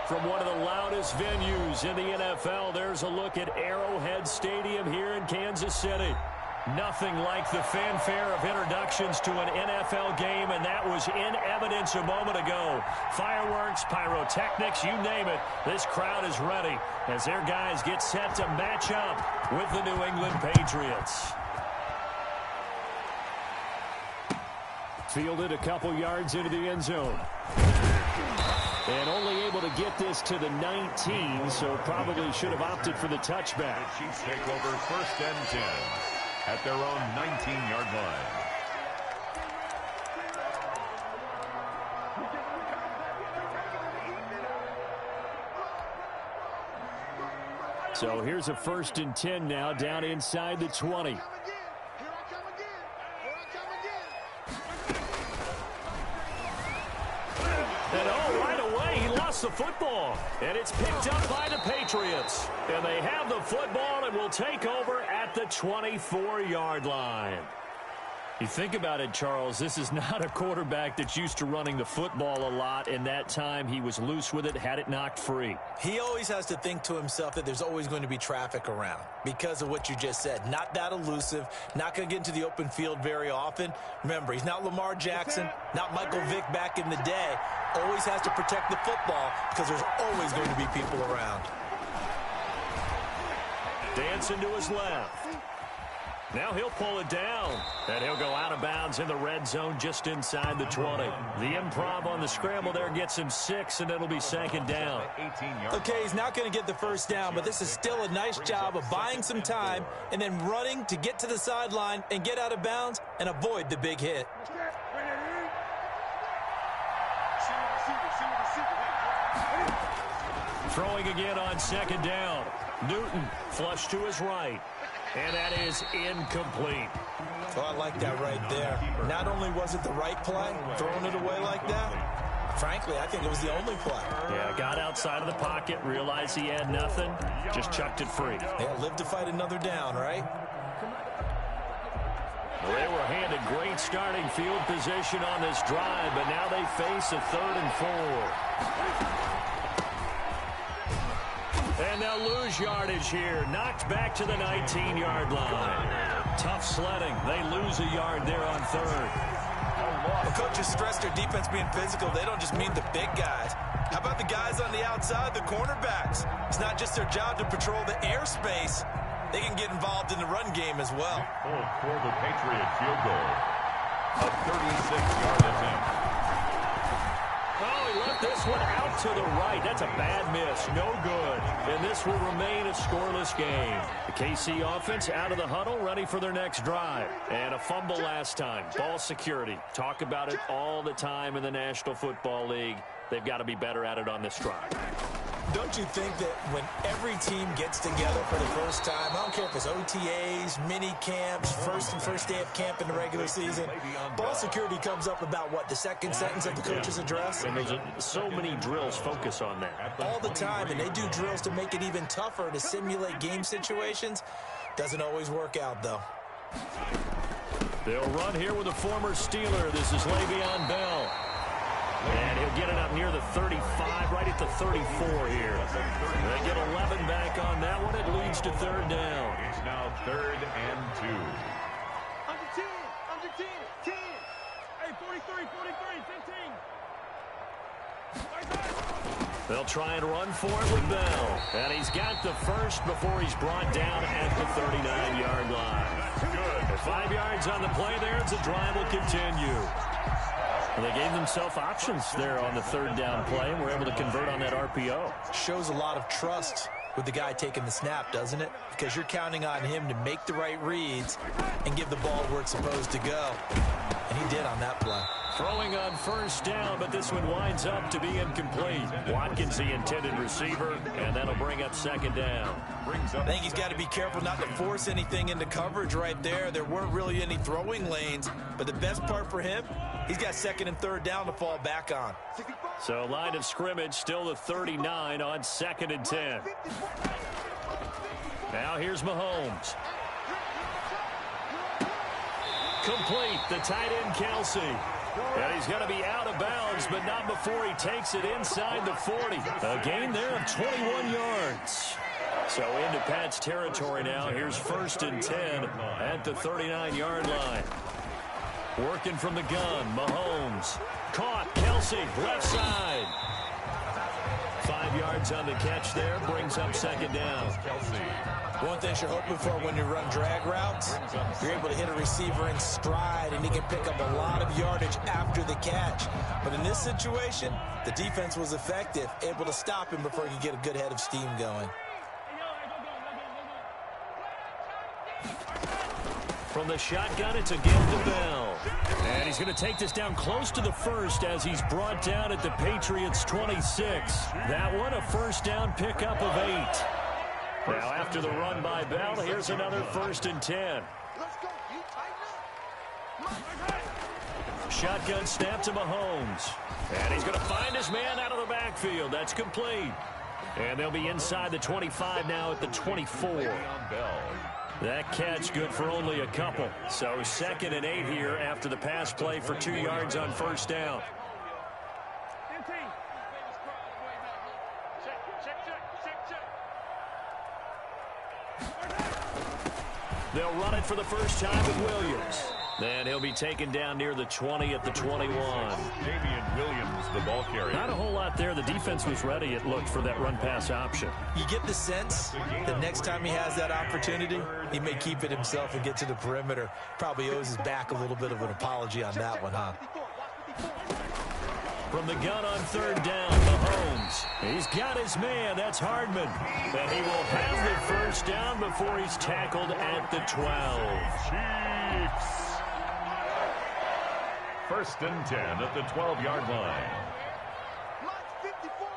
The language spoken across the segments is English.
From one of the loudest venues in the NFL, there's a look at Arrowhead Stadium here in Kansas City. Nothing like the fanfare of introductions to an NFL game, and that was in evidence a moment ago. Fireworks, pyrotechnics, you name it. This crowd is ready as their guys get set to match up with the New England Patriots. Fielded a couple yards into the end zone. And only able to get this to the 19, so probably should have opted for the touchback. The Chiefs take over 1st and 10 at their own 19-yard line. So here's a 1st and 10 now, down inside the 20. The football, and it's picked up by the Patriots, and they have the football and will take over at the 24-yard line. You think about it, Charles, this is not a quarterback that's used to running the football a lot, and that time he was loose with it, had it knocked free. He always has to think to himself that there's always going to be traffic around because of what you just said. Not that elusive, not going to get into the open field very often. Remember, he's not Lamar Jackson, not Michael Vick back in the day. Always has to protect the football because there's always going to be people around. Dancing to his left. Now he'll pull it down, and he'll go out of bounds in the red zone just inside the 20. The improv on the scramble there gets him 6, and it'll be 2nd down. Okay, he's not going to get the 1st down, but this is still a nice job of buying some time and then running to get to the sideline and get out of bounds and avoid the big hit. Throwing again on 2nd down. Newton flush to his right. And that is incomplete. Oh, I like that right there. Not only was it the right play, throwing it away like that, frankly, I think it was the only play. Yeah, got outside of the pocket, realized he had nothing, just chucked it free. Yeah, live to fight another down, right? Well, they were handed great starting field position on this drive, but now they face a 3rd and 4. And they'll lose yardage here. Knocked back to the 19-yard line. Tough sledding. They lose a yard there on 3rd. The coaches stress their defense being physical. They don't just mean the big guys. How about the guys on the outside, the cornerbacks? It's not just their job to patrol the airspace. They can get involved in the run game as well. For the Patriot field goal. A 36-yard attempt. Oh, he left this one out to the right. That's a bad miss. No good. And this will remain a scoreless game. The KC offense out of the huddle, ready for their next drive. And a fumble last time. Ball security. Talk about it all the time in the National Football League. They've got to be better at it on this drive. Don't you think that when every team gets together for the first time, I don't care if it's OTAs, mini camps, first day of camp in the regular season, ball security comes up about, what, the 2nd sentence of the coach's address? And there's so many drills focus on that. All the time, and they do drills to make it even tougher to simulate game situations. Doesn't always work out, though. They'll run here with a former Steeler. This is Le'Veon Bell. And he'll get it up near the 35, right at the 34 here. They get 11 back on that one. It leads to 3rd down. It's now 3rd and 2. Under 10, under 10, 10. Hey, 43, 43, 15. They'll try and run for it with Bell. And he's got the 1st before he's brought down at the 39-yard line. Good. 5 yards on the play there as the drive will continue. Well, they gave themselves options there on the 3rd down play and were able to convert on that RPO. Shows a lot of trust with the guy taking the snap, doesn't it? Because you're counting on him to make the right reads and give the ball where it's supposed to go. And he did on that play. Throwing on 1st down, but this one winds up to be incomplete. Watkins, the intended receiver, and that'll bring up 2nd down. I think he's got to be careful not to force anything into coverage right there. There weren't really any throwing lanes, but the best part for him, he's got 2nd and 3rd down to fall back on. So line of scrimmage still the 39 on 2nd and 10. Now here's Mahomes. Complete. The tight end, Kelsey. And he's going to be out of bounds, but not before he takes it inside the 40. A gain there of 21 yards. So into Pat's territory now. Here's 1st and 10 at the 39-yard line. Working from the gun, Mahomes. Caught, Kelsey, left side. 5 yards on the catch there, brings up 2nd down. One thing you're hoping for when you run drag routes, you're able to hit a receiver in stride, and he can pick up a lot of yardage after the catch. But in this situation, the defense was effective, able to stop him before he could get a good head of steam going. From the shotgun, it's a give to Bell. And he's going to take this down close to the 1st as he's brought down at the Patriots' 26. That one, a 1st down pickup of 8. Now, after the run by Bell, here's another 1st and 10. Shotgun snap to Mahomes. And he's going to find his man out of the backfield. That's complete. And they'll be inside the 25 now at the 24. That catch good for only a couple. So 2nd and 8 here after the pass play for 2 yards on 1st down. They'll run it for the first time with Williams. Then he'll be taken down near the 20 at the 21. Damian Williams, the ball carrier. Not a whole lot there. The defense was ready, it looked, for that run-pass option. You get the sense that next time he has that opportunity, he may keep it himself and get to the perimeter. Probably owes his back a little bit of an apology on that one, huh? From the gun on 3rd down, Mahomes. He's got his man. That's Hardman. And he will have the 1st down before he's tackled at the 12. Chiefs. 1st and 10 at the 12-yard line. Mike 54.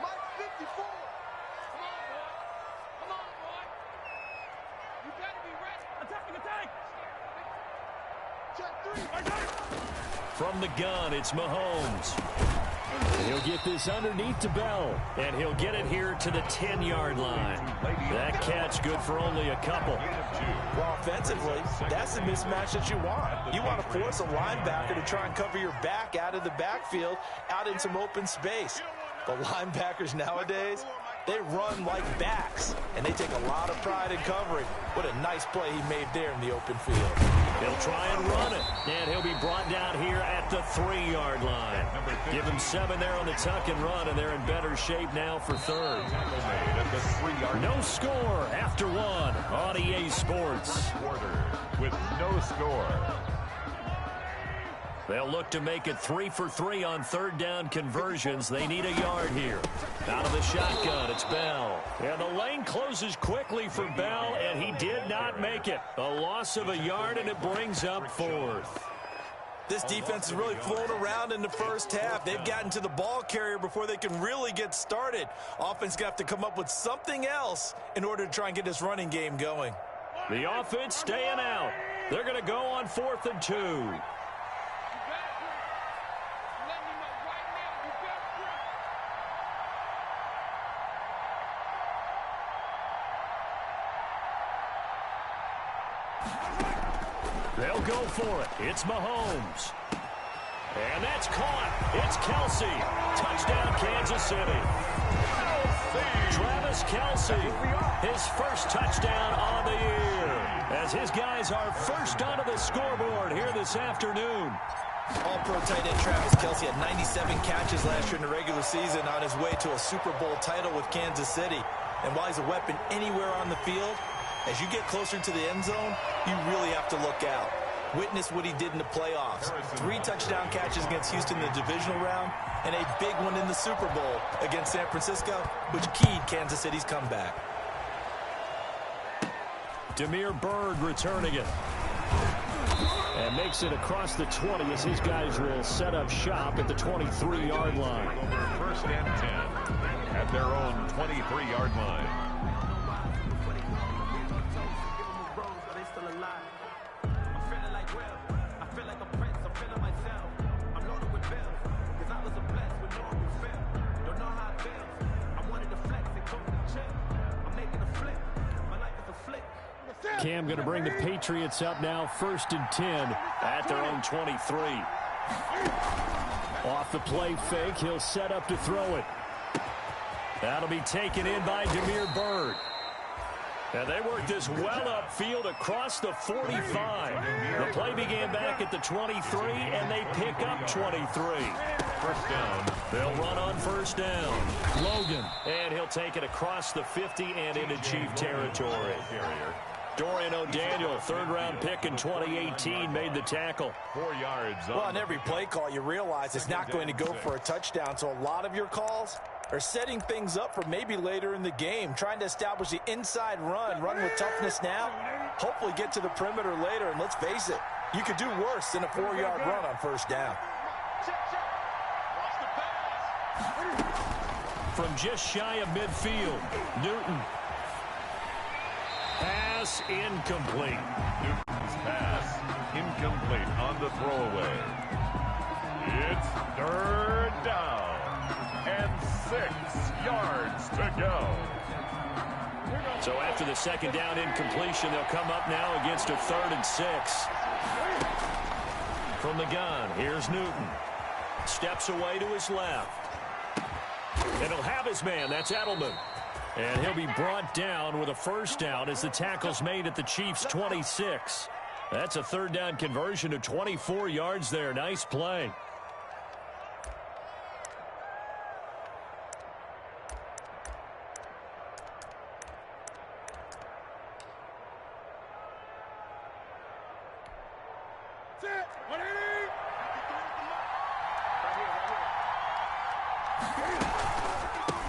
Mike 54. Come on, boy. You better be ready. Attacking, attack. Check 3. From the gun, it's Mahomes. He'll get this underneath to Bell, and he'll get it here to the 10-yard line. That catch good for only a couple. Well, offensively, that's the mismatch that you want. You want to force a linebacker to try and cover your back out of the backfield, out in some open space. But linebackers nowadays, they run like backs, and they take a lot of pride in covering. What a nice play he made there in the open field. He'll try and run it, and he'll be brought down here at the 3-yard line. Give him 7 there on the tuck and run, and they're in better shape now for 3rd. No score after 1 on EA Sports. With no score. They'll look to make it 3 for 3 on 3rd down conversions. They need a yard here. Out of the shotgun, it's Bell. And the lane closes quickly for Bell, and he did not make it. A loss of a yard, and it brings up 4th. This defense has really flown around in the first half. They've gotten to the ball carrier before they can really get started. Offense got to come up with something else in order to try and get this running game going. The offense staying out. They're going to go on 4th and 2. They'll go for it. It's Mahomes. And that's caught. It's Kelsey. Touchdown, Kansas City. Travis Kelsey, his first touchdown on the year, as his guys are first onto the scoreboard here this afternoon. All-pro tight end Travis Kelsey had 97 catches last year in the regular season on his way to a Super Bowl title with Kansas City. And while he's a weapon anywhere on the field, as you get closer to the end zone, you really have to look out. Witness what he did in the playoffs. 3 touchdown catches against Houston in the divisional round, and a big one in the Super Bowl against San Francisco, which keyed Kansas City's comeback. Demir Bird returning it. And makes it across the 20 as his guys will set up shop at the 23-yard line. Over 1st and 10 at their own 23-yard line. Cam, going to bring the Patriots up now, 1st and 10 at their own 23. Off the play fake, he'll set up to throw it. That'll be taken in by Damiere Byrd. And they worked this well upfield across the 45. The play began back at the 23, and they pick up 23. First down. They'll run on first down. Logan. And he'll take it across the 50 and into Chief territory. Dorian O'Daniel, 3rd-round pick in 2018, made the tackle. 4 yards. Well, on every play call, you realize it's not going to go for a touchdown, so a lot of your calls are setting things up for maybe later in the game, trying to establish the inside run with toughness now, hopefully get to the perimeter later, and let's face it, you could do worse than a 4-yard run on first down. From just shy of midfield, Newton. Pass incomplete. Newton's pass incomplete on the throwaway. It's 3rd down and 6 yards to go. So after the 2nd down incompletion, they'll come up now against a 3rd and 6. From the gun, here's Newton. Steps away to his left. And he'll have his man. That's Edelman. And he'll be brought down with a 1st down as the tackle's made at the Chiefs' 26. That's a 3rd down conversion of 24 yards there. Nice play.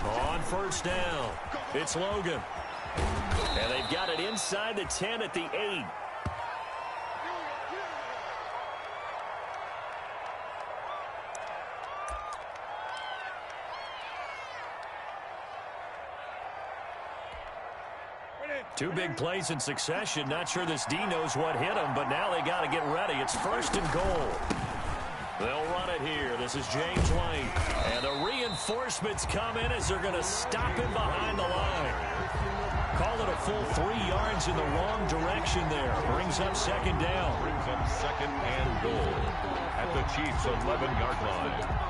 On first down, it's Logan. And they've got it inside the 10 at the 8. Two big plays in succession. Not sure this D knows what hit him, but now they got to get ready. It's 1st and goal. They'll run it here. This is James White. And the reinforcements come in as they're going to stop him behind the line. Call it a full 3 yards in the wrong direction there. Brings up 2nd down. Brings up 2nd and goal at the Chiefs' 11-yard line.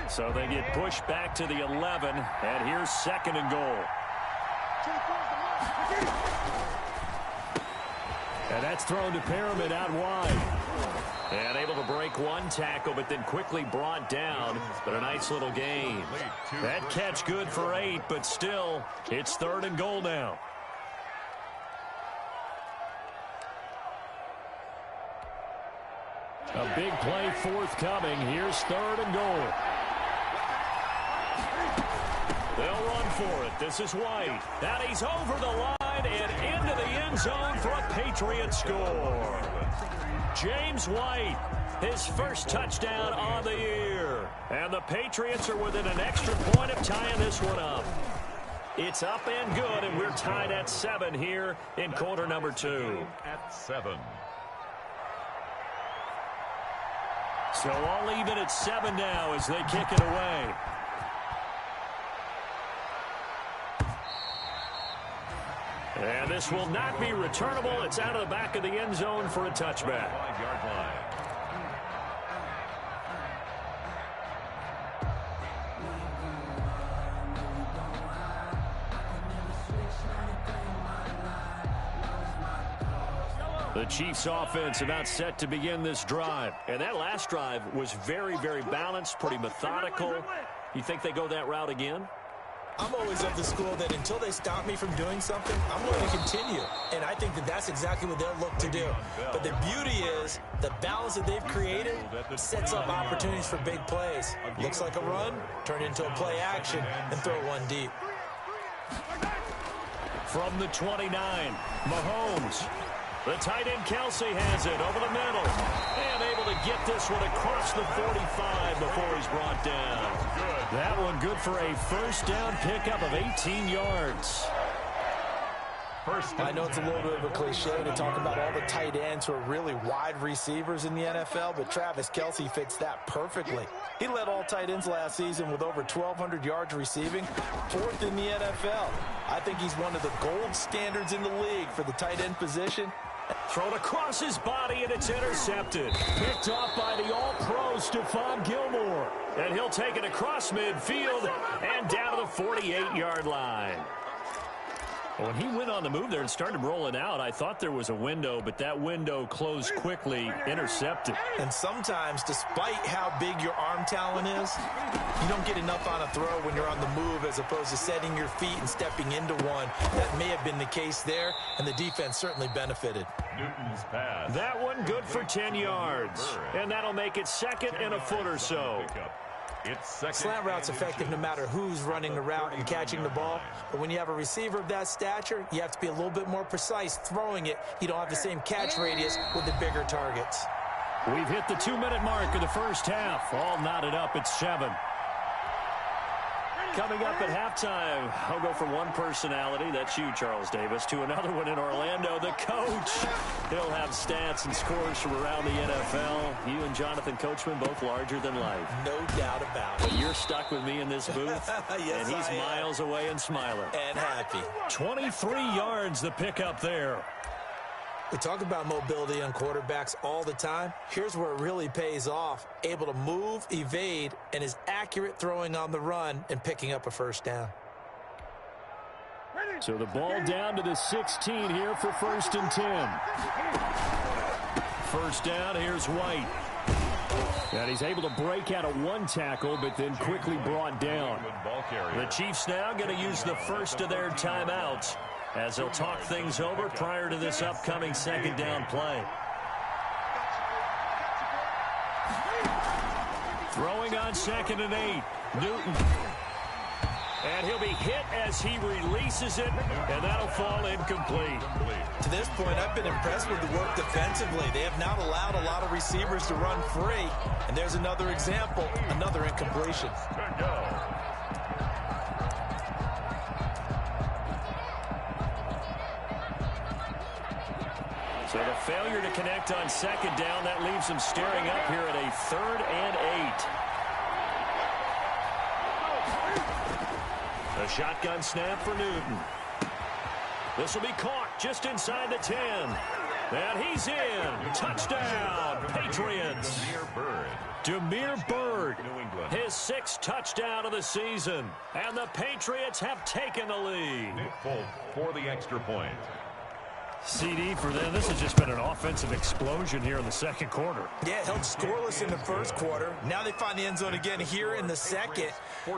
So they get pushed back to the 11, and here's 2nd and goal. And that's thrown to Pyramid out wide. And able to break one tackle, but then quickly brought down. But a nice little gain. That catch good for 8, but still, it's 3rd and goal now. A big play forthcoming. Here's 3rd and goal. They'll run for it. This is White. And he's over the line and into the end zone for a Patriot score. James White, his first touchdown on the year. And the Patriots are within an extra point of tying this one up. It's up and good, and we're tied at 7 here in quarter number 2. At 7. So all even at 7 now as they kick it away. And this will not be returnable. It's out of the back of the end zone for a touchback. 5-yard line. The Chiefs offense about set to begin this drive. And that last drive was very, very balanced, pretty methodical. You think they go that route again? I'm always of the school that until they stop me from doing something, I'm going to continue. And I think that that's exactly what they'll look to do. But the beauty is the balance that they've created sets up opportunities for big plays. Looks like a run, turn into a play action, and throw one deep. From the 29, Mahomes. The tight end Kelsey has it over the middle. And able to get this one across the 45 before he's brought down. That one good for a first down pickup of 18 yards. I know it's a little bit of a cliche to talk about all the tight ends who are really wide receivers in the NFL, but Travis Kelce fits that perfectly. He led all tight ends last season with over 1,200 yards receiving, 4th in the NFL. I think he's one of the gold standards in the league for the tight end position. Thrown across his body, and it's intercepted. Picked off by the all-pro Stephon Gilmore. And he'll take it across midfield and down to the 48-yard line. When he went on the move there and started rolling out, I thought there was a window, but that window closed quickly, intercepted. And sometimes, despite how big your arm talent is, you don't get enough on a throw when you're on the move as opposed to setting your feet and stepping into one. That may have been the case there, and the defense certainly benefited. Newton's pass. That one good for 10 yards. And that'll make it 2nd and a foot or so. Slant route's effective no matter who's running the route and catching the ball. But when you have a receiver of that stature, you have to be a little bit more precise throwing it. You don't have the same catch radius with the bigger targets. We've hit the 2-minute mark of the first half. All knotted up at 7. Coming up at halftime, I'll go from one personality, that's you, Charles Davis, to another one in Orlando, the coach. He'll have stats and scores from around the NFL. You and Jonathan Coachman, both larger than life. No doubt about it. But you're stuck with me in this booth, yes, and he's miles away and smiling. And happy. 23 yards the pickup there. We talk about mobility on quarterbacks all the time. Here's where it really pays off. Able to move, evade, and is accurate throwing on the run and picking up a first down. So the ball down to the 16 here for 1st and 10. First down, here's White. And he's able to break out of one tackle, but then quickly brought down. The Chiefs now going to use the first of their timeouts as they'll talk things over prior to this upcoming 2nd down play. Throwing on 2nd and 8, Newton. And he'll be hit as he releases it, and that'll fall incomplete. To this point, I've been impressed with the work defensively. They have not allowed a lot of receivers to run free. And there's another example, another incompletion. So the failure to connect on 2nd down, that leaves them staring up here at a 3rd and 8. A shotgun snap for Newton. This will be caught just inside the 10. And he's in. Touchdown, Patriots. Damiere Byrd, his 6th touchdown of the season. And the Patriots have taken the lead. Nick Folk for the extra point. CD for them. This has just been an offensive explosion here in the 2nd quarter. Yeah, held scoreless in the 1st quarter. Now they find the end zone again here in the 2nd.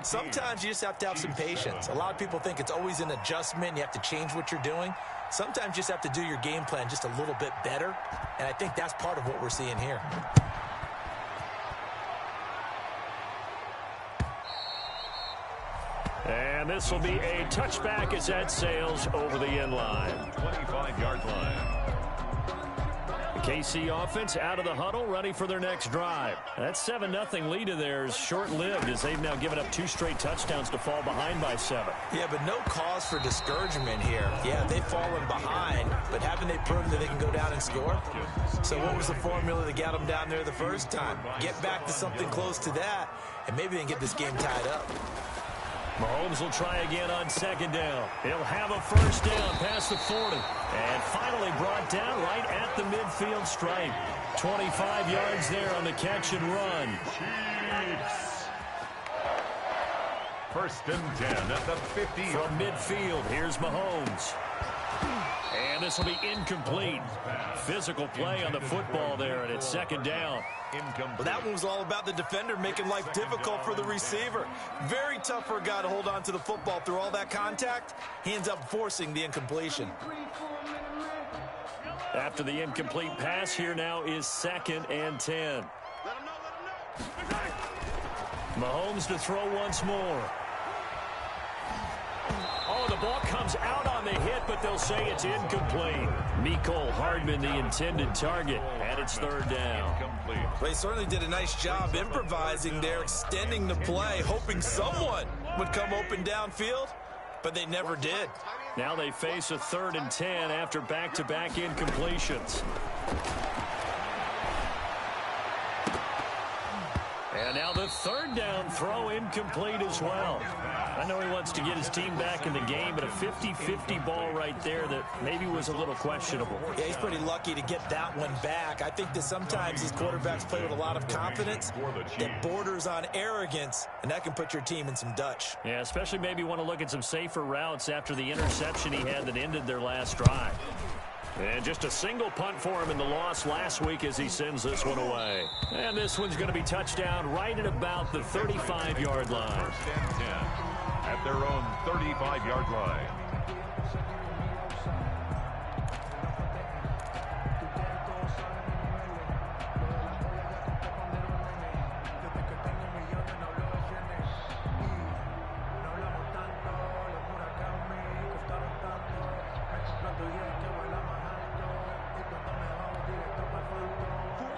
Sometimes you just have to have some patience. A lot of people think it's always an adjustment. You have to change what you're doing. Sometimes you just have to do your game plan just a little bit better. And I think that's part of what we're seeing here. And this will be a touchback as that sails over the end line. 25-yard line. The KC offense out of the huddle, ready for their next drive. That 7-0 lead of theirs short-lived as they've now given up 2 straight touchdowns to fall behind by 7. Yeah, but no cause for discouragement here. Yeah, they've fallen behind, but haven't they proven that they can go down and score? So what was the formula that got them down there the first time? Get back to something close to that, and maybe they can get this game tied up. Mahomes will try again on 2nd down. He'll have a first down past the 40. And finally brought down right at the midfield stripe. 25 yards there on the catch and run. Chiefs. 1st and 10 at the 50. From midfield, here's Mahomes. And this will be incomplete. Physical play on the football there, and it's 2nd down. Well, that one was all about the defender making life difficult for the receiver. Very tough for a guy to hold on to the football through all that contact. He ends up forcing the incompletion. After the incomplete pass, here now is 2nd and 10. Mahomes to throw once more. Oh, the ball comes out on the hit, but they'll say it's incomplete. Mecole Hardman, the intended target, and it's 3rd down. Well, he certainly did a nice job improvising there, extending the play, hoping someone would come open downfield. But they never did. Now they face a 3rd and 10 after back-to-back incompletions. And now the 3rd down throw incomplete as well. I know he wants to get his team back in the game, but a 50-50 ball right there that maybe was a little questionable. Yeah, he's pretty lucky to get that one back. I think that sometimes these quarterbacks play with a lot of confidence that borders on arrogance, and that can put your team in some Dutch. Yeah, especially maybe want to look at some safer routes after the interception he had that ended their last drive. And just a single punt for him in the loss last week as he sends this one away. And this one's going to be touchdown right at about the 35-yard line. First and 10 at their own 35-yard line.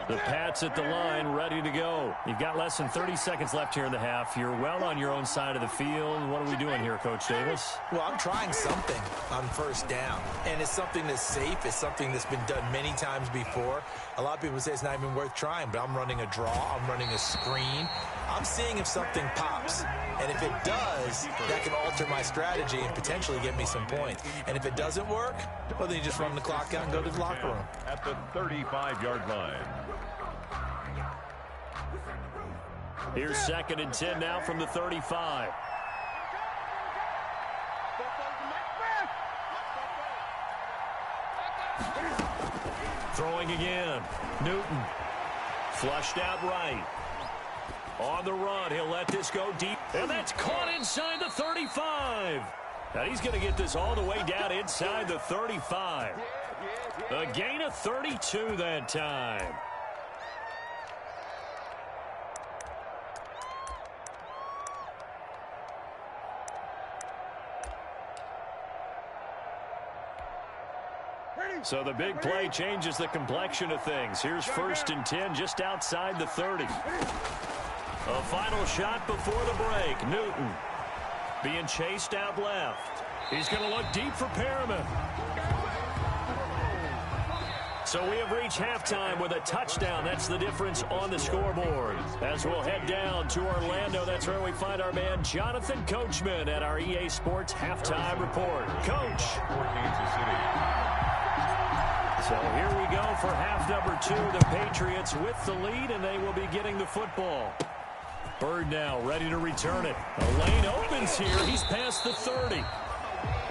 The Pats at the line, ready to go. You've got less than 30 seconds left here in the half. You're well on your own side of the field. What are we doing here, Coach Davis? Well, I'm trying something on first down, and it's something that's safe. It's something that's been done many times before. A lot of people say it's not even worth trying, but I'm running a draw. I'm running a screen. I'm seeing if something pops, and if it does, that can alter my strategy and potentially get me some points. And if it doesn't work, well, then you just run the clock out and go to the locker room. At the 35-yard line. Here's 2nd and 10 now from the 35. Throwing again. Newton. Flushed out right. On the run, he'll let this go deep. And that's caught inside the 35. Now he's going to get this all the way down inside the 35. A gain of 32 that time. So the big play changes the complexion of things. Here's 1st and 10 just outside the 30. A final shot before the break. Newton being chased out left. He's going to look deep for Perriman. So we have reached halftime with a touchdown. That's the difference on the scoreboard. As we'll head down to Orlando, that's where we find our man Jonathan Coachman at our EA Sports Halftime Report. Coach. For Kansas City. So here we go for half number 2. The Patriots with the lead, and they will be getting the football. Bird now ready to return it. The lane opens here. He's past the 30.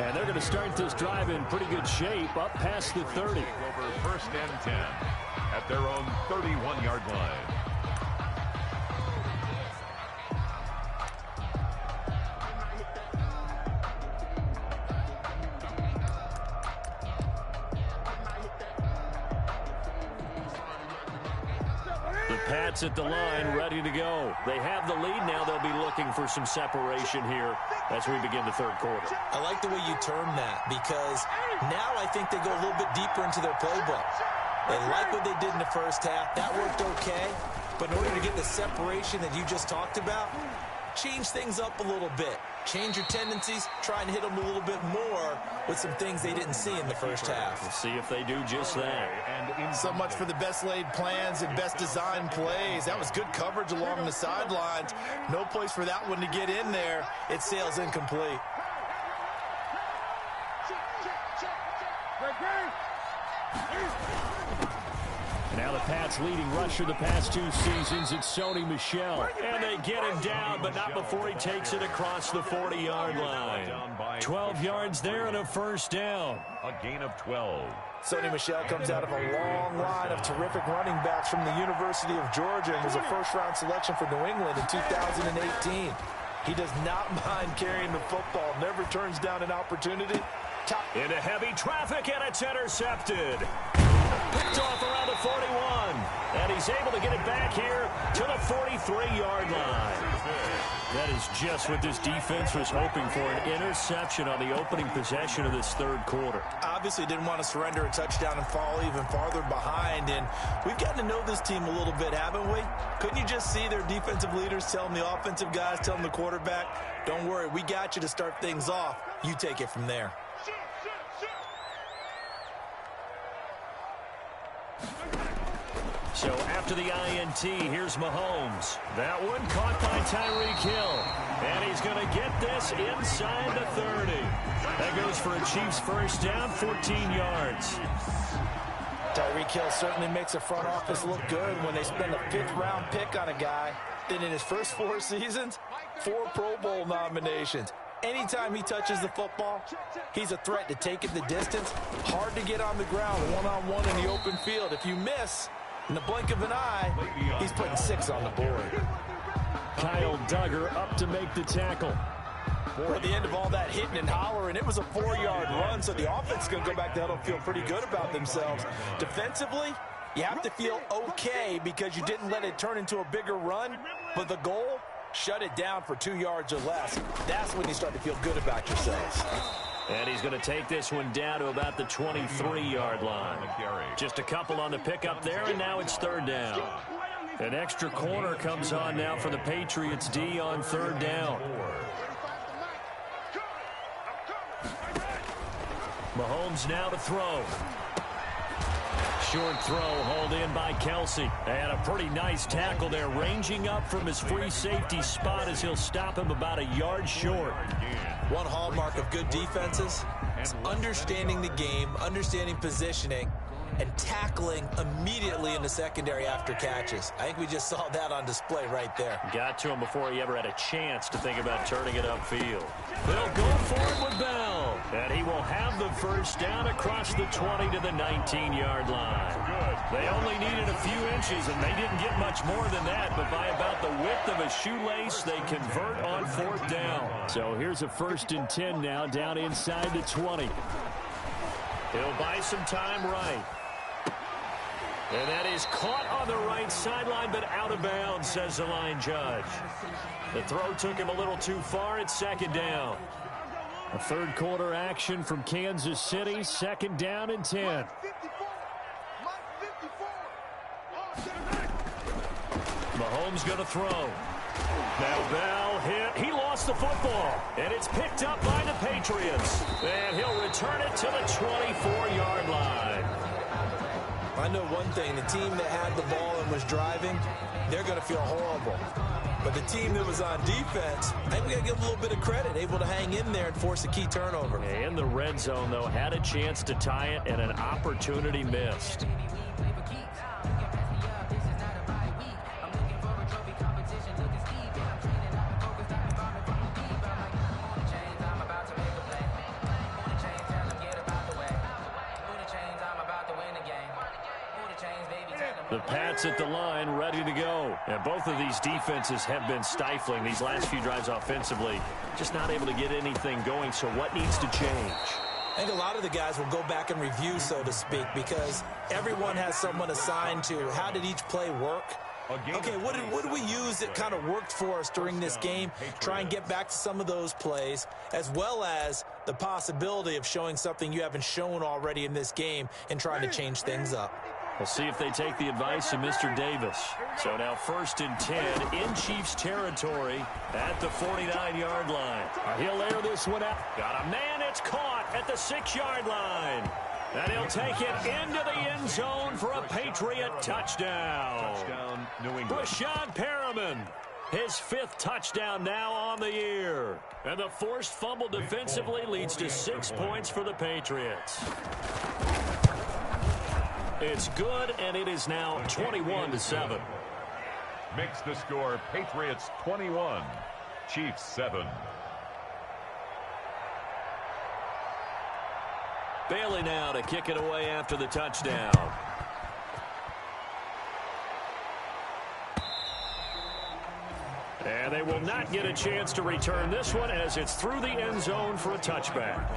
And they're going to start this drive in pretty good shape up past the 30. Over 1st and 10 at their own 31-yard line. Pats at the line, ready to go. They have the lead now. They'll be looking for some separation here as we begin the 3rd quarter. I like the way you term that, because now I think they go a little bit deeper into their playbook. They like what they did in the first half. That worked okay. But in order to get the separation that you just talked about, change things up a little bit. Change your tendencies, try and hit them a little bit more with some things they didn't see in the first half. We'll see if they do just that. And so much for the best laid plans and best designed plays. That was good coverage along the sidelines. No place for that one to get in there. It sails incomplete. Now the Pats' leading rusher the past 2 seasons, it's Sony Michel. And they get him down, but not before he takes it across the 40-yard line. 12 yards there and a 1st down. A gain of 12. Sony Michel comes out of a long line of terrific running backs from the University of Georgia and was a first-round selection for New England in 2018. He does not mind carrying the football, never turns down an opportunity. Into heavy traffic, and it's intercepted. Picked off around the 41. And he's able to get it back here to the 43-yard line. That is just what this defense was hoping for, an interception on the opening possession of this third quarter. Obviously didn't want to surrender a touchdown and fall even farther behind, and we've gotten to know this team a little bit, haven't we? Couldn't you just see their defensive leaders telling the offensive guys, telling the quarterback, don't worry, we got you to start things off. You take it from there. So after the INT, here's Mahomes. That one caught by Tyreek Hill. And he's going to get this inside the 30. That goes for a Chiefs first down, 14 yards. Tyreek Hill certainly makes a front office look good when they spend a 5th-round pick on a guy. Then in his first 4 seasons, 4 Pro Bowl nominations. Anytime he touches the football, he's a threat to take it the distance. Hard to get on the ground one-on-one in the open field. If you miss, in the blink of an eye, he's putting 6 on the board. Kyle Duggar up to make the tackle. At the end of all that hitting and hollering, it was a 4-yard run, so the offense is going to go back to huddle and feel pretty good about themselves. Defensively, you have to feel okay because you didn't let it turn into a bigger run, but the goal, shut it down for 2 yards or less. That's when you start to feel good about yourselves. And he's going to take this one down to about the 23-yard line. Just a couple on the pickup there, and now it's 3rd down. An extra corner comes on now for the Patriots D on 3rd down. Mahomes now to throw. Short throw hauled in by Kelsey. And a pretty nice tackle there, ranging up from his free safety spot as he'll stop him about a yard short. One hallmark of good defenses is understanding the game, understanding positioning, and tackling immediately in the secondary after catches. I think we just saw that on display right there. Got to him before he ever had a chance to think about turning it upfield. They'll go for it with Bell. And he will have the first down across the 20 to the 19-yard line. They only needed a few inches, and they didn't get much more than that, but by about the width of a shoelace, they convert on 4th down. So here's a 1st and 10 now, down inside the 20. He'll buy some time right. And that is caught on the right sideline, but out of bounds, says the line judge. The throw took him a little too far. It's 2nd down. A third quarter action from Kansas City. 2nd down and 10. Mahomes going to throw. Now Bell hit. He lost the football. And it's picked up by the Patriots. And he'll return it to the 24-yard line. I know one thing, the team that had the ball and was driving, they're going to feel horrible. But the team that was on defense, I think we got to give them a little bit of credit, able to hang in there and force a key turnover. In the red zone, though, had a chance to tie it and an opportunity missed. The Pats at the line, ready to go. And both of these defenses have been stifling these last few drives offensively. Just not able to get anything going, so what needs to change? I think a lot of the guys will go back and review, so to speak, because everyone has someone assigned to how did each play work. Okay, what did we use that kind of worked for us during this game? Try and get back to some of those plays, as well as the possibility of showing something you haven't shown already in this game and trying to change things up. We'll see if they take the advice of Mr. Davis. So now 1st and 10 in Chiefs territory at the 49-yard line. He'll air this one out. Got a man. It's caught at the 6-yard line. And he'll take it into the end zone for a Patriot touchdown. Touchdown, New England. Rashad Perriman, his 5th touchdown now on the year. And the forced fumble defensively leads to 6 points for the Patriots. It's good, and it is now 21-7. Makes the score Patriots 21, Chiefs 7. Bailey now to kick it away after the touchdown. And they will not get a chance to return this one as it's through the end zone for a touchback.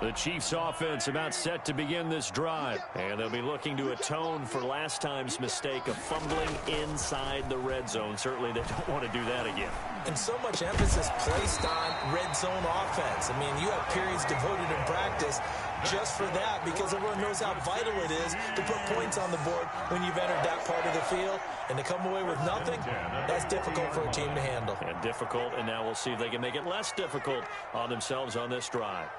The Chiefs offense about set to begin this drive. And they'll be looking to atone for last time's mistake of fumbling inside the red zone. Certainly they don't want to do that again. And so much emphasis placed on red zone offense. I mean, you have periods devoted in practice just for that because everyone knows how vital it is to put points on the board when you've entered that part of the field. And to come away with nothing, that's difficult for a team to handle. And difficult, and now we'll see if they can make it less difficult on themselves on this drive.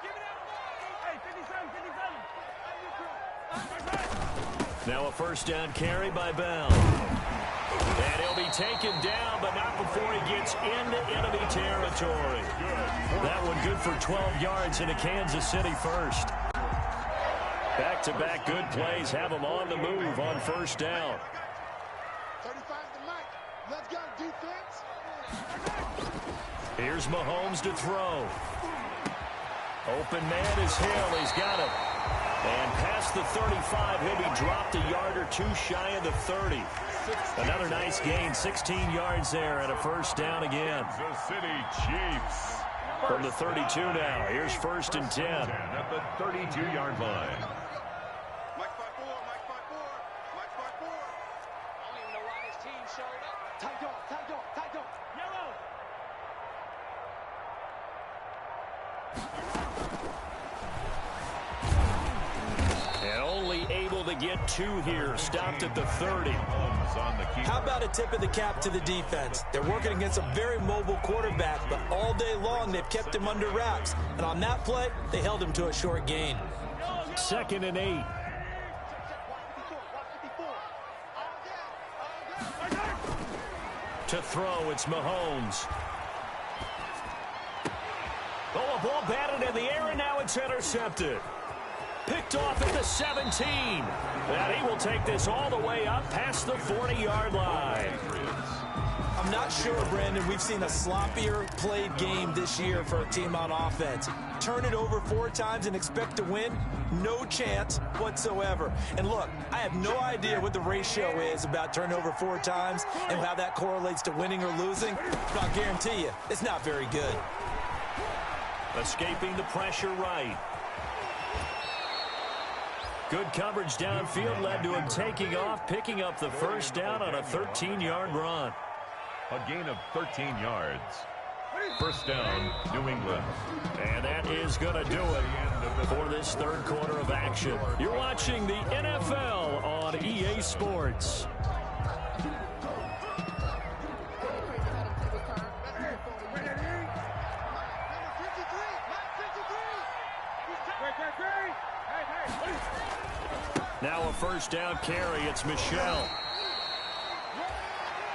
Now a first down carry by Bell. And he'll be taken down, but not before he gets into enemy territory. That one good for 12 yards into Kansas City first. Back-to-back good plays have him on the move on first down. 35's the mic. Let's go, defense. Here's Mahomes to throw. Open man is Hill. He's got it. And past the 35, he'll be dropped a yard or two shy of the 30. Another nice gain, 16 yards there and a first down again. Kansas City Chiefs. From the 32 now, here's first and 10. At the 32-yard line. Mike 5-4, Mike 5-4, Mike 5-4. I don't even know why this team showed up. Tight dog, tight dog, tight dog. Yellow. And only able to get two here, stopped at the 30. How about a tip of the cap to the defense? They're working against a very mobile quarterback, but all day long they've kept him under wraps. And on that play, they held him to a short gain. 2nd and 8. To throw, it's Mahomes. Oh, a ball batted in the air, and now it's intercepted. Picked off at the 17. And he will take this all the way up past the 40-yard line. I'm not sure, Brandon, we've seen a sloppier played game this year for a team on offense. Turn it over 4 times and expect to win? No chance whatsoever. And look, I have no idea what the ratio is about turnover 4 times and how that correlates to winning or losing. But I'll guarantee you, it's not very good. Escaping the pressure right. Good coverage downfield led to him taking off, picking up the first down on a 13-yard run. A gain of 13 yards. First down, New England. And that is going to do it for this third quarter of action. You're watching the NFL on EA Sports. Now a first down carry. It's Michel.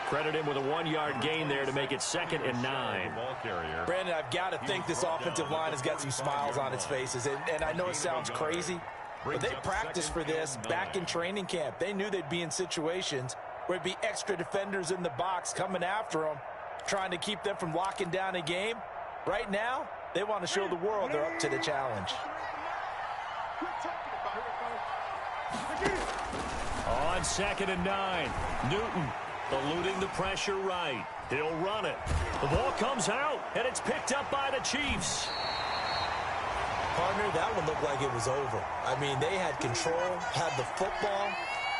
Credit him with a 1-yard gain there to make it 2nd and 9. Brandon, I've got to think this offensive line has got some smiles on its faces. And I know it sounds crazy, but they practiced for this back in training camp. They knew they'd be in situations where it'd be extra defenders in the box coming after them, trying to keep them from locking down a game. Right now, they want to show the world they're up to the challenge. On 2nd and 9, Newton eluding the pressure right. He'll run it. The ball comes out, and it's picked up by the Chiefs. Partner, that one looked like it was over. I mean, they had control, had the football,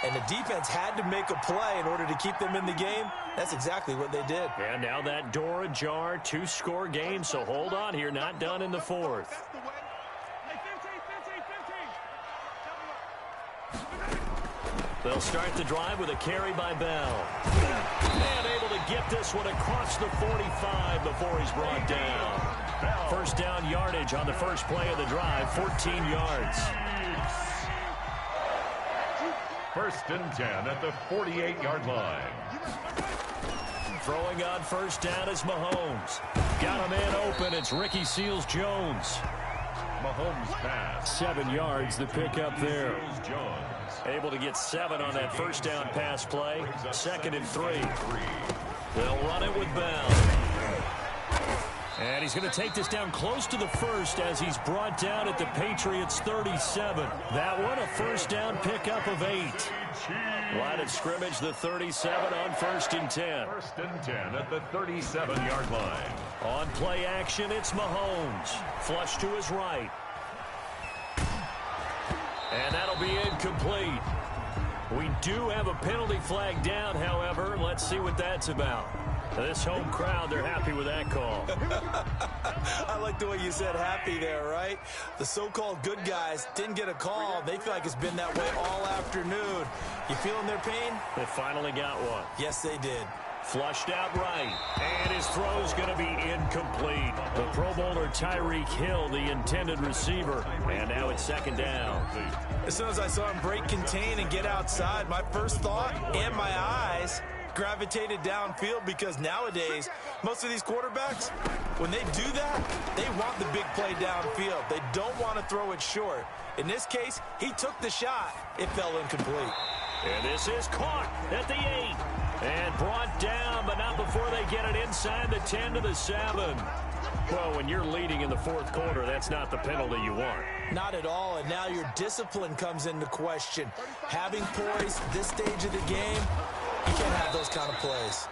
and the defense had to make a play in order to keep them in the game. That's exactly what they did. And now that door ajar, 2-score game, so hold on here, not done in the 4th. They'll start the drive with a carry by Bell. And able to get this one across the 45 before he's brought down. First down yardage on the first play of the drive, 14 yards. First and 10 at the 48-yard line. Throwing on first down is Mahomes. Got a man open. It's Ricky Seals-Jones. Mahomes pass. 7 yards, the pickup there. Jones. Able to get 7 on that first down pass play. 2nd and 3. They'll run it with Bell. And he's going to take this down close to the first as he's brought down at the Patriots' 37. That one, a first down pickup of 8. Line of scrimmage, the 37 on 1st and 10. First and 10 at the 37-yard line. On play action, it's Mahomes. Flush to his right. And that'll be incomplete. We do have a penalty flag down, however. Let's see what that's about. This home crowd, they're happy with that call. I like the way you said happy there, right? The so-called good guys didn't get a call. They feel like it's been that way all afternoon. You feeling their pain? They finally got one. Yes, they did. Flushed out right, and his throw's going to be incomplete. The Pro Bowler Tyreek Hill, the intended receiver, and now it's second down. As soon as I saw him break contain and get outside, my first thought and my eyes gravitated downfield, because nowadays, most of these quarterbacks, when they do that, they want the big play downfield. They don't want to throw it short. In this case, he took the shot. It fell incomplete. And this is caught at the 8. And brought down, but not before they get it inside the 10 to the 7. Well, when you're leading in the fourth quarter, that's not the penalty you want. Not at all, and now your discipline comes into question. Having poise this stage of the game, you can't have those kind of plays.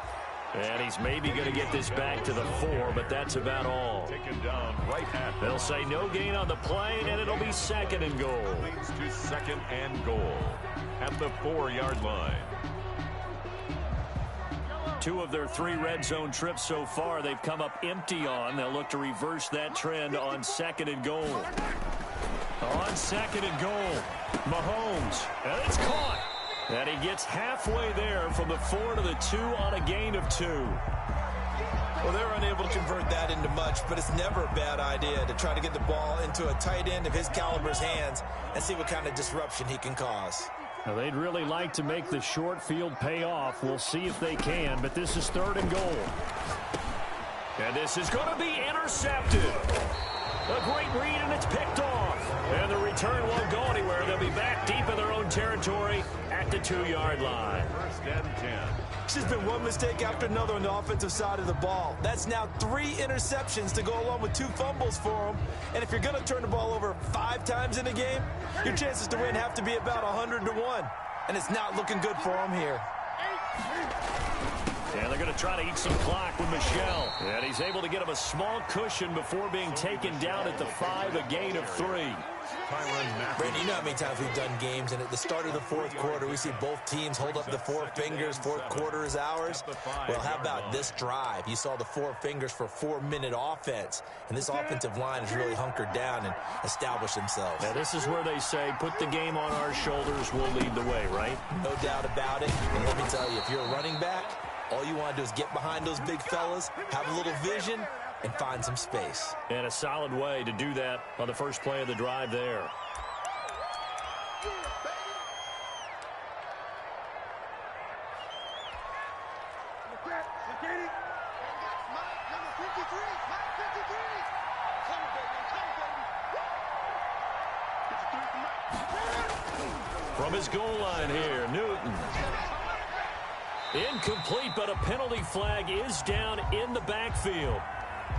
And he's maybe going to get this back to the 4, but that's about all. Taken down right at. They'll say no gain on the play, and it'll be second and goal. Leads to second and goal at the 4-yard line. 2 of their 3 red zone trips so far, they've come up empty on. They'll look to reverse that trend on second and goal. On second and goal, Mahomes, and it's caught. And he gets halfway there from the 4 to the 2 on a gain of 2. Well, they're unable to convert that into much, but it's never a bad idea to try to get the ball into a tight end of his caliber's hands and see what kind of disruption he can cause. Now, they'd really like to make the short field pay off. We'll see if they can, but this is third and goal. And this is going to be intercepted. A great read, and it's picked off. And the return won't go anywhere. They'll be back deep in their own territory at the 2-yard line. First and 10. It's just been one mistake after another on the offensive side of the ball. That's now 3 interceptions to go along with 2 fumbles for them. And if you're going to turn the ball over 5 times in a game, your chances to win have to be about 100 to 1. And it's not looking good for them here. And they're going to try to eat some clock with Michelle. And he's able to get him a small cushion before being taken down at the 5, a gain of 3. Brandon, you know how many times we've done games, and at the start of the fourth quarter, we see both teams hold up the 4 fingers, fourth quarter is ours. Well, how about this drive? You saw the 4 fingers for 4-minute offense, and this offensive line has really hunkered down and established themselves. Now, this is where they say, put the game on our shoulders, we'll lead the way, right? No doubt about it. And let me tell you, if you're a running back, all you want to do is get behind those big fellas, have a little vision, and find some space. And a solid way to do that on the first play of the drive there. From his goal line here, Newton. Incomplete, but a penalty flag is down in the backfield.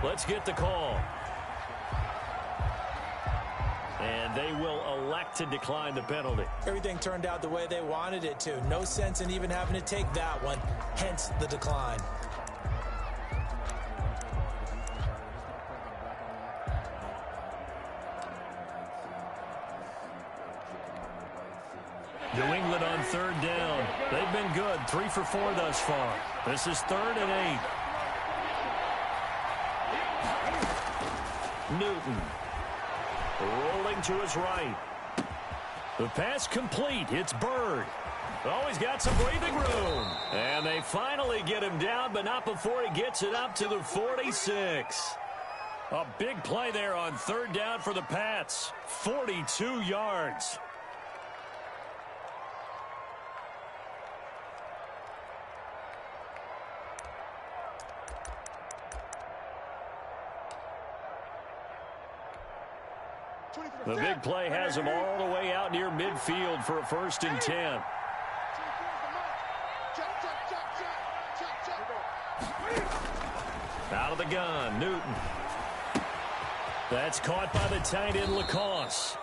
Let's get the call. And they will elect to decline the penalty. Everything turned out the way they wanted it to. No sense in even having to take that one, hence the decline. New England on third down. They've been good, 3 for 4 thus far. This is 3rd and 8. Newton rolling to his right. The pass complete. It's Bird. Oh, he's got some breathing room. And they finally get him down, but not before he gets it up to the 46. A big play there on third down for the Pats. 42 yards. The big play has him all the way out near midfield for a 1st and 10. Out of the gun, Newton. That's caught by the tight end, Lacoste.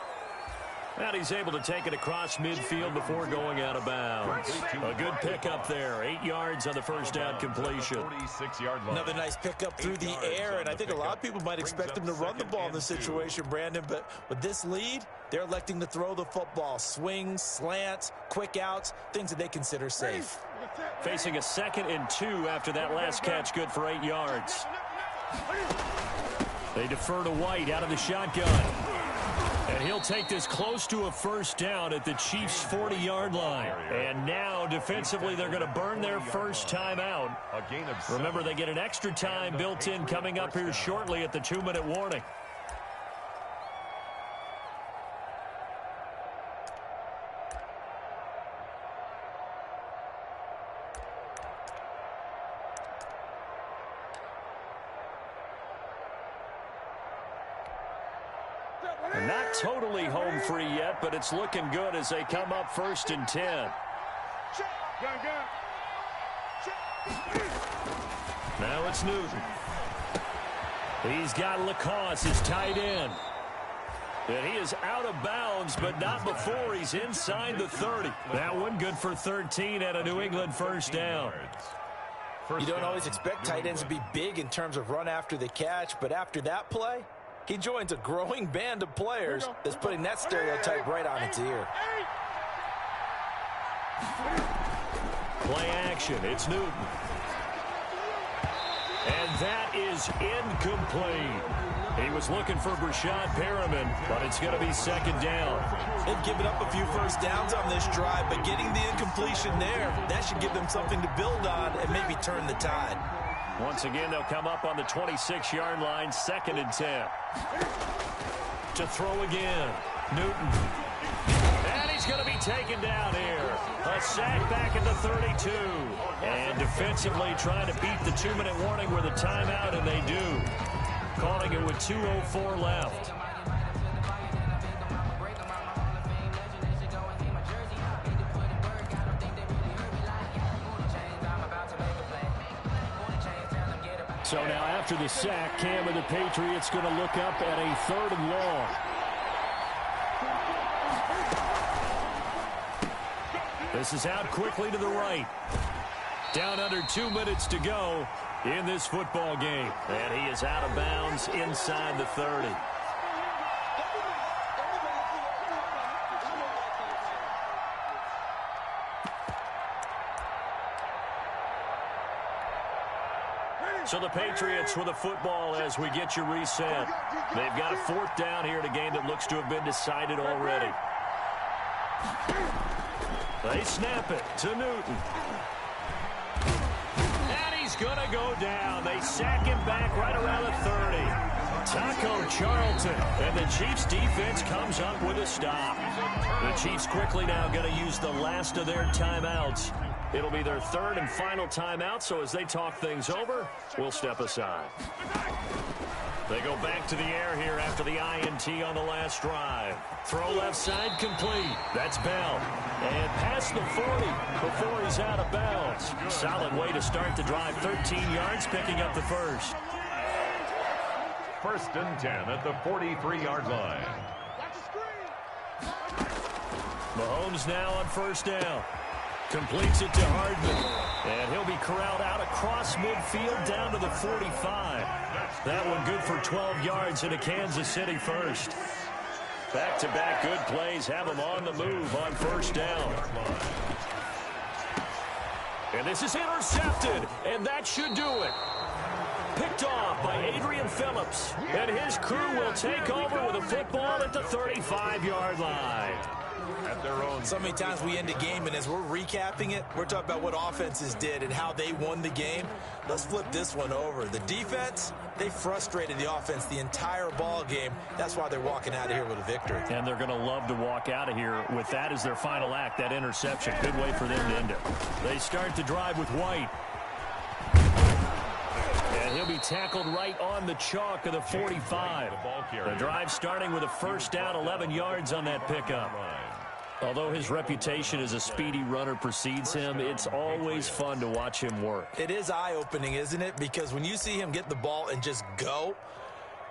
And he's able to take it across midfield before going out of bounds. A good pickup there. 8 yards on the first down completion. 46-yard line. Another nice pickup through the air, and I think a lot of people might expect him to run the ball in this situation, Brandon, but with this lead, they're electing to throw the football. Swings, slants, quick outs, things that they consider safe. Facing a 2nd and 2 after that last catch, good for 8 yards. They defer to White out of the shotgun. And he'll take this close to a first down at the Chiefs' 40-yard line. And now, defensively, they're going to burn their first time out. Remember, they get an extra time built in coming up here shortly at the 2-minute warning. Not totally home free yet, but it's looking good as they come up 1st and 10. Now it's Newton. He's got Lacoste, his tight end. And he is out of bounds, but not before he's inside the 30. That one good for 13 at a New England first down. You don't always expect tight ends to be big in terms of run after the catch, but after that play, he joins a growing band of players that's putting that stereotype right on its ear. Play action. It's Newton. And that is incomplete. He was looking for Brashad Perriman, but it's going to be 2nd down. They've given up a few first downs on this drive, but getting the incompletion there, that should give them something to build on and maybe turn the tide. Once again, they'll come up on the 26-yard line, 2nd and 10. To throw again, Newton. And he's going to be taken down here. A sack back at the 32. And defensively trying to beat the 2-minute warning with a timeout, and they do. Calling it with 2:04 left. So now after the sack, Cam and the Patriots going to look up at a 3rd and long. This is out quickly to the right. Down under 2 minutes to go in this football game. And he is out of bounds inside the 30. So the Patriots with the football as we get you reset. They've got a 4th down here in a game that looks to have been decided already. They snap it to Newton. And he's going to go down. They sack him back right around the 30. Taco Charlton. And the Chiefs defense comes up with a stop. The Chiefs quickly now going to use the last of their timeouts. It'll be their 3rd and final timeout, so as they talk things over, we'll step aside. They go back to the air here after the INT on the last drive. Throw left side complete. That's Bell. And past the 40 before he's out of bounds. Solid way to start the drive. 13 yards, picking up the first. 1st and 10 at the 43-yard line. Mahomes now on 1st down. Completes it to Hardman. And he'll be corralled out across midfield down to the 45. That one good for 12 yards in a Kansas City first. Back-to-back good plays have him on the move on 1st down. And this is intercepted, and that should do it. Picked off by Adrian Phillips. And his crew will take over with a football at the 35-yard line. At their own. So many times we end a game, and as we're recapping it, we're talking about what offenses did and how they won the game. Let's flip this one over. The defense, they frustrated the offense the entire ball game. That's why they're walking out of here with a victory. And they're going to love to walk out of here with that as their final act, that interception. Good way for them to end it. They start the drive with White. And he'll be tackled right on the chalk of the 45. The drive starting with a 1st down, 11 yards on that pickup. Although his reputation as a speedy runner precedes him, it's always fun to watch him work. It is eye-opening, isn't it? Because when you see him get the ball and just go,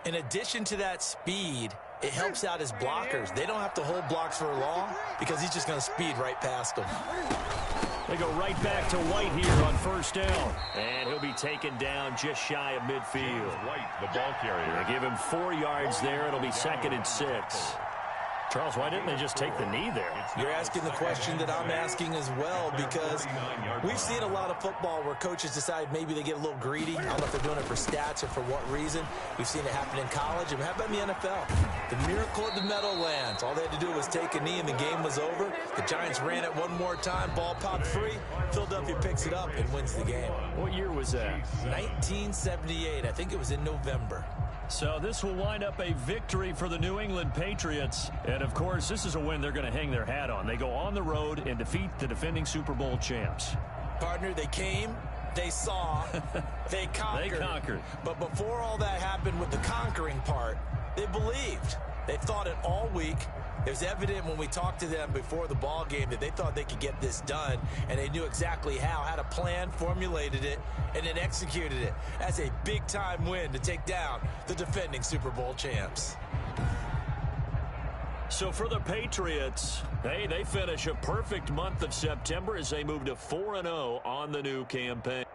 in addition to that speed, It helps out his blockers. They don't have to hold blocks for long because he's just going to speed right past them. They go right back to White here on first down. And he'll be taken down just shy of midfield. White, the ball carrier. They give him 4 yards there. It'll be 2nd and 6. Charles, why didn't they just take the knee there? You're asking the question that I'm asking as well, because we've seen a lot of football where coaches decide maybe they get a little greedy. I don't know if they're doing it for stats or for what reason. We've seen it happen in college, and how about in the NFL? The miracle of the Meadowlands. All they had to do was take a knee, and the game was over. The Giants ran it one more time. Ball popped free. Philadelphia picks it up and wins the game. What year was that? 1978. I think it was in November. So this will wind up a victory for the New England Patriots. And, of course, this is a win they're going to hang their hat on. They go on the road and defeat the defending Super Bowl champs. Partner, they came, they saw, they conquered. They conquered. But before all that happened with the conquering part, they believed. They thought it all week. It was evident when we talked to them before the ball game that they thought they could get this done, and they knew exactly how, had a plan, formulated it, and then executed it. That's a big-time win to take down the defending Super Bowl champs. So for the Patriots, they finish a perfect month of September as they move to 4-0 on the new campaign.